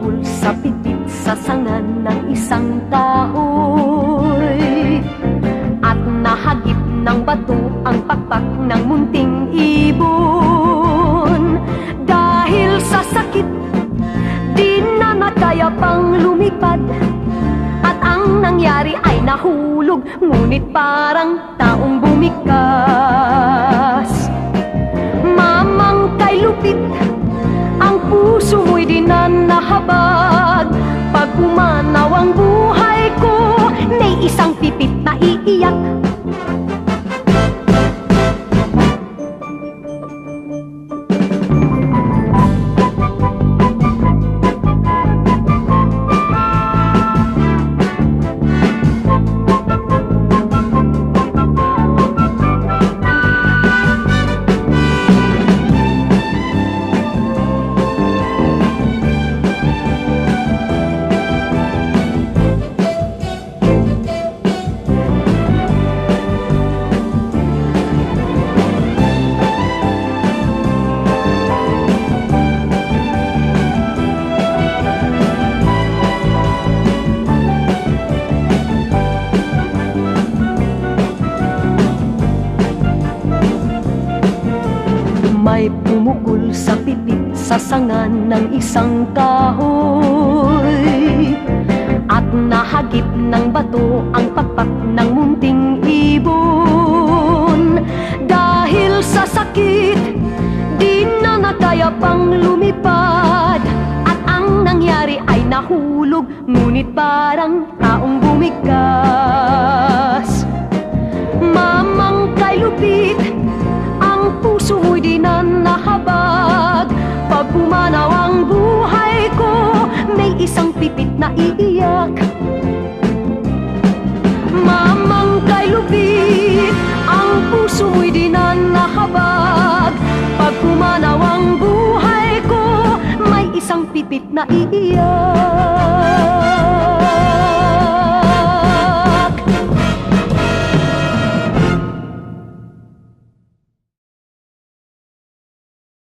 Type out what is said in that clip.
pumukol sa pipit sa sangan ng isang kahoy, at nahagip ng bato ang pakpak ng munting ibon. Dahil sa sakit, di na nakaya pang lumipad, at ang nangyari ay nahulog, ngunit parang taong bumikas. Mamang kay lupit, ang puso mo'y di na nahabag. Pag pumanaw ang buhay ko, may isang pipit na iiyak. May pumukol sa pipit sa sangan ng isang kahoy, at nahagip ng bato ang pakpak ng munting ibon. Dahil sa sakit, di na nakaya pang lumipad, at ang nangyari ay nahulog, ngunit parang taong bumikas. Mamang kay lupit, ang puso mo'y di na nahabag. Pag pumanaw ang buhay ko, may isang pipit na iiyak. Mamang kay lupit, ang puso mo'y di na nahabag. Pag pumanaw ang buhay ko, may isang pipit na iiyak.